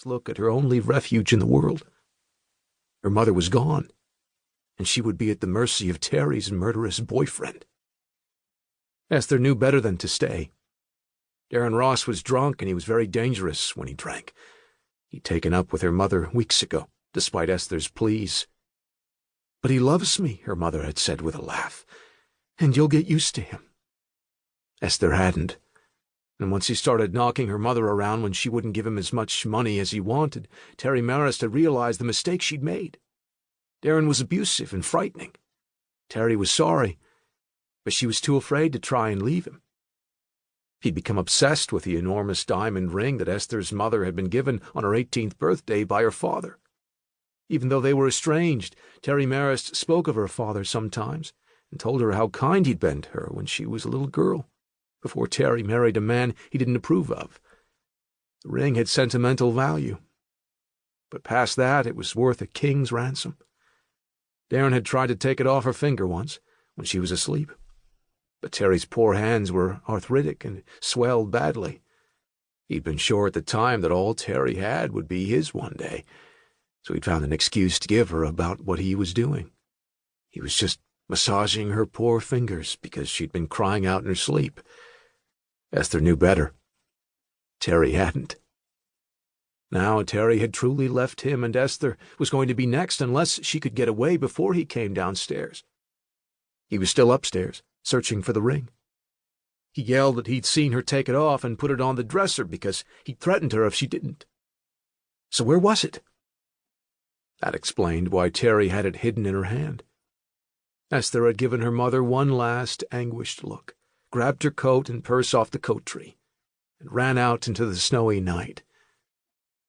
last look at her only refuge in the world. Her mother was gone, and she would be at the mercy of Terry's murderous boyfriend. Esther knew better than to stay. Darren Ross was drunk, and he was very dangerous when he drank. He'd taken up with her mother weeks ago, despite Esther's pleas. "But he loves me," her mother had said with a laugh, "and you'll get used to him." Esther hadn't, and once he started knocking her mother around when she wouldn't give him as much money as he wanted, Terry Marist had realized the mistake she'd made. Darren was abusive and frightening. Terry was sorry, but she was too afraid to try and leave him. He'd become obsessed with the enormous diamond ring that Esther's mother had been given on her 18th birthday by her father. Even though they were estranged, Terry Marist spoke of her father sometimes and told her how kind he'd been to her when she was a little girl, before Terry married a man he didn't approve of. The ring had sentimental value, but past that it was worth a king's ransom. Darren had tried to take it off her finger once, when she was asleep, but Terry's poor hands were arthritic and swelled badly. He'd been sure at the time that all Terry had would be his one day, so he'd found an excuse to give her about what he was doing. He was just massaging her poor fingers because she'd been crying out in her sleep. Esther knew better. Terry hadn't. Now Terry had truly left him, and Esther was going to be next unless she could get away before he came downstairs. He was still upstairs, searching for the ring. He yelled that he'd seen her take it off and put it on the dresser because he'd threatened her if she didn't. So where was it? That explained why Terry had it hidden in her hand. Esther had given her mother one last anguished look, grabbed her coat and purse off the coat tree, and ran out into the snowy night.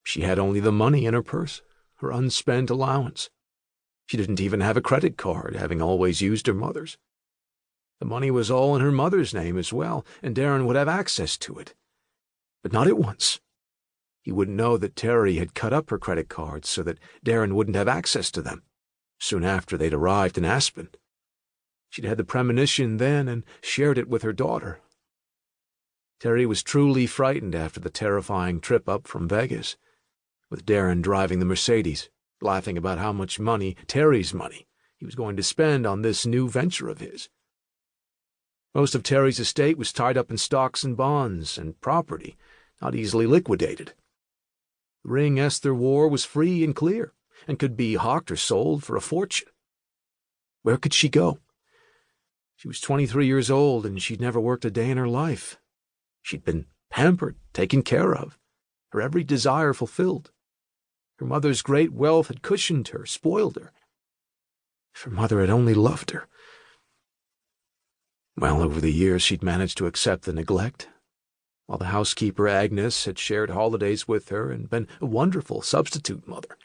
She had only the money in her purse, her unspent allowance. She didn't even have a credit card, having always used her mother's. The money was all in her mother's name as well, and Darren would have access to it. But not at once. He wouldn't know that Terry had cut up her credit cards so that Darren wouldn't have access to them, soon after they'd arrived in Aspen. She'd had the premonition then and shared it with her daughter. Terry was truly frightened after the terrifying trip up from Vegas, with Darren driving the Mercedes, laughing about how much money, Terry's money, he was going to spend on this new venture of his. Most of Terry's estate was tied up in stocks and bonds and property, not easily liquidated. The ring Esther wore was free and clear, and could be hawked or sold for a fortune. Where could she go? She was 23 years old, and she'd never worked a day in her life. She'd been pampered, taken care of, her every desire fulfilled. Her mother's great wealth had cushioned her, spoiled her. If her mother had only loved her. Well, over the years she'd managed to accept the neglect, while the housekeeper Agnes had shared holidays with her and been a wonderful substitute mother.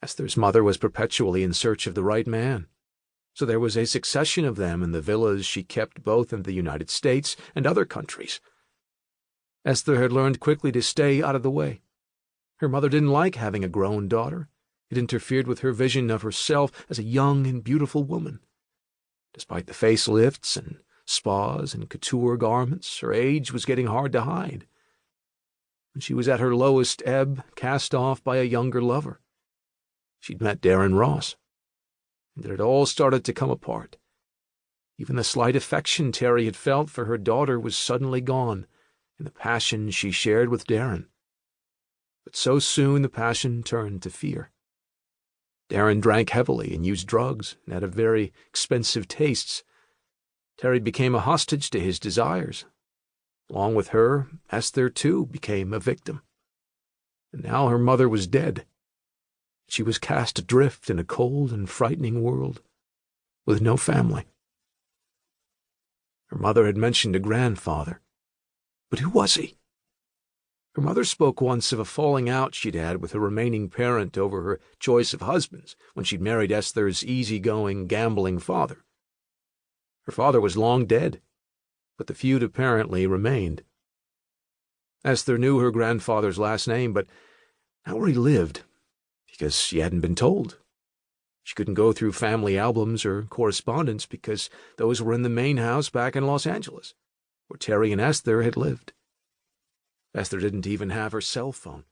Esther's mother was perpetually in search of the right man, so there was a succession of them in the villas she kept both in the United States and other countries. Esther had learned quickly to stay out of the way. Her mother didn't like having a grown daughter. It interfered with her vision of herself as a young and beautiful woman. Despite the facelifts and spas and couture garments, her age was getting hard to hide. When she was at her lowest ebb, cast off by a younger lover, she'd met Darren Ross, and it had all started to come apart. Even the slight affection Terry had felt for her daughter was suddenly gone in the passion she shared with Darren. But so soon the passion turned to fear. Darren drank heavily and used drugs and had very expensive tastes. Terry became a hostage to his desires. Along with her, Esther, too, became a victim. And now her mother was dead. She was cast adrift in a cold and frightening world, with no family. Her mother had mentioned a grandfather. But who was he? Her mother spoke once of a falling out she'd had with her remaining parent over her choice of husbands when she'd married Esther's easygoing, gambling father. Her father was long dead, but the feud apparently remained. Esther knew her grandfather's last name, but not where he lived, because she hadn't been told. She couldn't go through family albums or correspondence because those were in the main house back in Los Angeles, where Terry and Esther had lived. Esther didn't even have her cell phone,